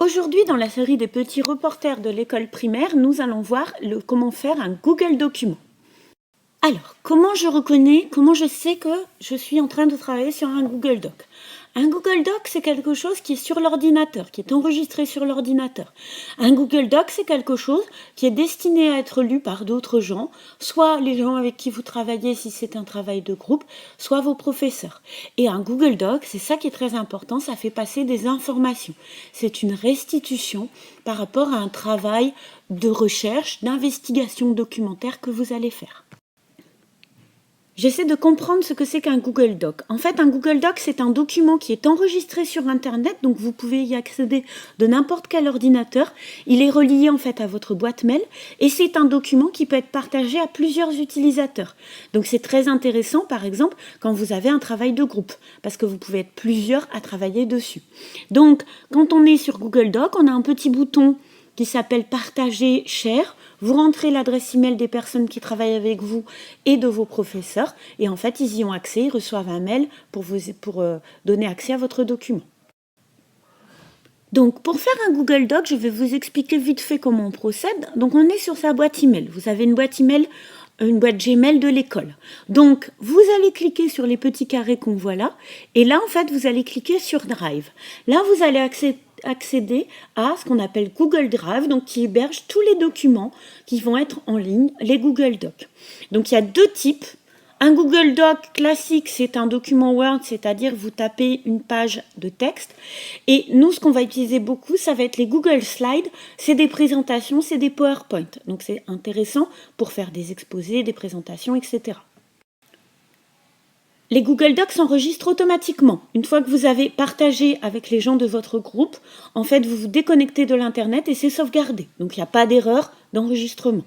Aujourd'hui, dans la série des petits reporters de l'école primaire, nous allons voir comment faire un Google Document. Alors, comment je sais que je suis en train de travailler sur un Google Doc? Un Google Doc, c'est quelque chose qui est sur l'ordinateur, qui est enregistré sur l'ordinateur. Un Google Doc, c'est quelque chose qui est destiné à être lu par d'autres gens, soit les gens avec qui vous travaillez si c'est un travail de groupe, soit vos professeurs. Et un Google Doc, c'est ça qui est très important, ça fait passer des informations. C'est une restitution par rapport à un travail de recherche, d'investigation documentaire que vous allez faire. J'essaie de comprendre ce que c'est qu'un Google Doc. En fait, un Google Doc, c'est un document qui est enregistré sur Internet, donc vous pouvez y accéder de n'importe quel ordinateur. Il est relié en fait à votre boîte mail et c'est un document qui peut être partagé à plusieurs utilisateurs. Donc c'est très intéressant, par exemple, quand vous avez un travail de groupe, parce que vous pouvez être plusieurs à travailler dessus. Donc, quand on est sur Google Doc, on a un petit bouton qui s'appelle « Partager, share ». Vous rentrez l'adresse email des personnes qui travaillent avec vous et de vos professeurs. Et en fait, ils y ont accès, ils reçoivent un mail pour donner accès à votre document. Donc, pour faire un Google Doc, je vais vous expliquer vite fait comment on procède. Donc, on est sur sa boîte email. Vous avez une boîte Gmail de l'école. Donc, vous allez cliquer sur les petits carrés qu'on voit là. Et là, en fait, vous allez cliquer sur Drive. Là, vous allez accéder à ce qu'on appelle Google Drive, donc qui héberge tous les documents qui vont être en ligne, les Google Docs. Donc, il y a deux types. Un Google Doc classique, c'est un document Word, c'est-à-dire vous tapez une page de texte. Et nous, ce qu'on va utiliser beaucoup, ça va être les Google Slides. C'est des présentations, c'est des PowerPoint. Donc, c'est intéressant pour faire des exposés, des présentations, etc. Les Google Docs s'enregistrent automatiquement. Une fois que vous avez partagé avec les gens de votre groupe, en fait, vous vous déconnectez de l'Internet et c'est sauvegardé. Donc, il n'y a pas d'erreur d'enregistrement.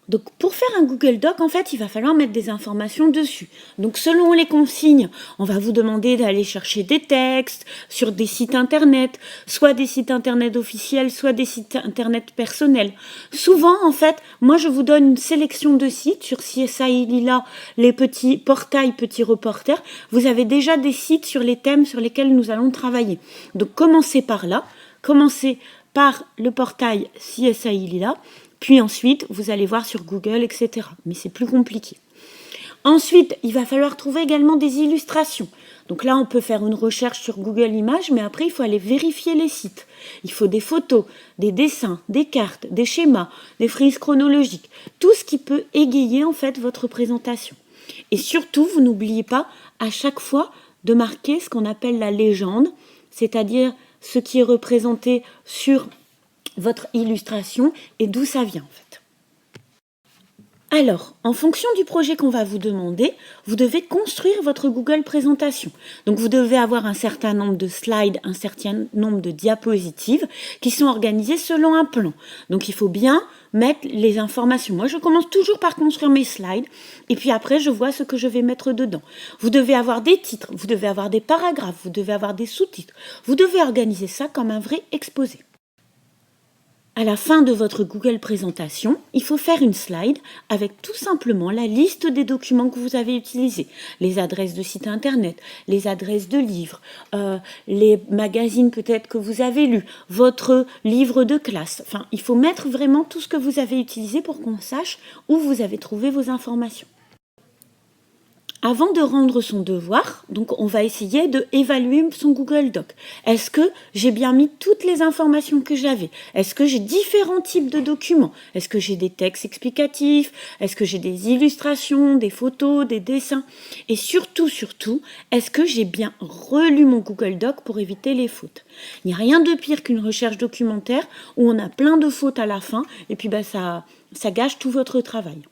Donc, pour faire un Google Doc, en fait, il va falloir mettre des informations dessus. Donc, selon les consignes, on va vous demander d'aller chercher des textes sur des sites Internet, soit des sites Internet officiels, soit des sites Internet personnels. Souvent, en fait, moi, je vous donne une sélection de sites sur CSI Lila, les petits portails, petits reporters. Vous avez déjà des sites sur les thèmes sur lesquels nous allons travailler. Donc, commencez par là. Commencez par le portail CSI Lila. Puis ensuite, vous allez voir sur Google, etc. Mais c'est plus compliqué. Ensuite, il va falloir trouver également des illustrations. Donc là, on peut faire une recherche sur Google Images, mais après, il faut aller vérifier les sites. Il faut des photos, des dessins, des cartes, des schémas, des frises chronologiques. Tout ce qui peut égayer en fait votre présentation. Et surtout, vous n'oubliez pas à chaque fois de marquer ce qu'on appelle la légende, c'est-à-dire ce qui est représenté sur votre illustration et d'où ça vient en fait. Alors, en fonction du projet qu'on va vous demander, vous devez construire votre Google Présentation. Donc, vous devez avoir un certain nombre de slides, un certain nombre de diapositives qui sont organisées selon un plan. Donc, il faut bien mettre les informations. Moi, je commence toujours par construire mes slides et puis après, je vois ce que je vais mettre dedans. Vous devez avoir des titres, vous devez avoir des paragraphes, vous devez avoir des sous-titres. Vous devez organiser ça comme un vrai exposé. À la fin de votre Google Présentation, il faut faire une slide avec tout simplement la liste des documents que vous avez utilisés. Les adresses de sites internet, les adresses de livres, les magazines peut-être que vous avez lus, votre livre de classe. Enfin, il faut mettre vraiment tout ce que vous avez utilisé pour qu'on sache où vous avez trouvé vos informations. Avant de rendre son devoir, donc on va essayer d'évaluer son Google Doc. Est-ce que j'ai bien mis toutes les informations que j'avais? Est-ce que j'ai différents types de documents? Est-ce que j'ai des textes explicatifs? Est-ce que j'ai des illustrations, des photos, des dessins? Et surtout, est-ce que j'ai bien relu mon Google Doc pour éviter les fautes? Il n'y a rien de pire qu'une recherche documentaire où on a plein de fautes à la fin et puis ça gâche tout votre travail.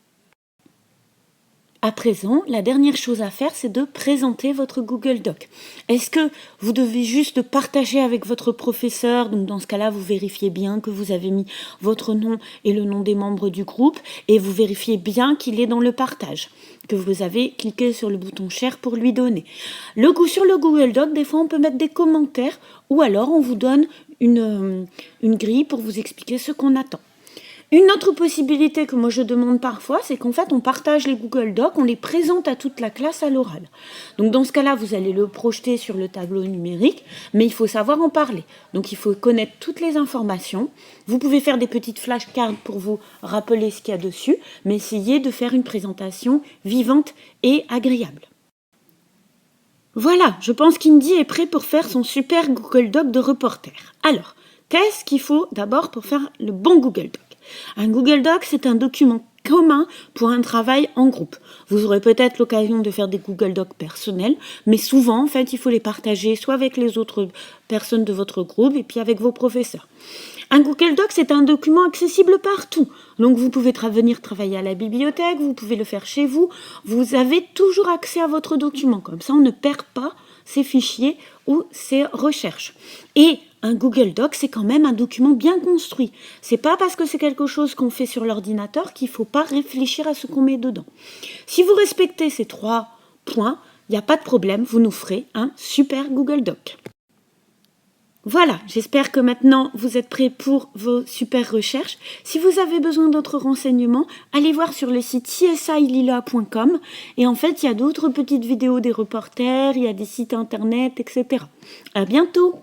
À présent, la dernière chose à faire, c'est de présenter votre Google Doc. Est-ce que vous devez juste partager avec votre professeur? Donc dans ce cas-là, vous vérifiez bien que vous avez mis votre nom et le nom des membres du groupe et vous vérifiez bien qu'il est dans le partage, que vous avez cliqué sur le bouton Share pour lui donner. Sur le Google Doc, des fois, on peut mettre des commentaires ou alors on vous donne une grille pour vous expliquer ce qu'on attend. Une autre possibilité que moi je demande parfois, c'est qu'en fait on partage les Google Docs, on les présente à toute la classe à l'oral. Donc dans ce cas-là, vous allez le projeter sur le tableau numérique, mais il faut savoir en parler. Donc il faut connaître toutes les informations. Vous pouvez faire des petites flashcards pour vous rappeler ce qu'il y a dessus, mais essayez de faire une présentation vivante et agréable. Voilà, je pense qu'Indy est prêt pour faire son super Google Doc de reporter. Alors, qu'est-ce qu'il faut d'abord pour faire le bon Google Doc? Un Google Doc, c'est un document commun pour un travail en groupe. Vous aurez peut-être l'occasion de faire des Google Docs personnels, mais souvent, en fait, il faut les partager soit avec les autres personnes de votre groupe et puis avec vos professeurs. Un Google Doc, c'est un document accessible partout. Donc, vous pouvez venir travailler à la bibliothèque, vous pouvez le faire chez vous. Vous avez toujours accès à votre document. Comme ça, on ne perd pas ses fichiers ou ses recherches. Et un Google Doc, c'est quand même un document bien construit. C'est pas parce que c'est quelque chose qu'on fait sur l'ordinateur qu'il faut pas réfléchir à ce qu'on met dedans. Si vous respectez ces 3 points, il n'y a pas de problème, vous nous ferez un super Google Doc. Voilà, j'espère que maintenant vous êtes prêts pour vos super recherches. Si vous avez besoin d'autres renseignements, allez voir sur le site csilila.com et en fait, il y a d'autres petites vidéos des reporters, il y a des sites internet, etc. À bientôt!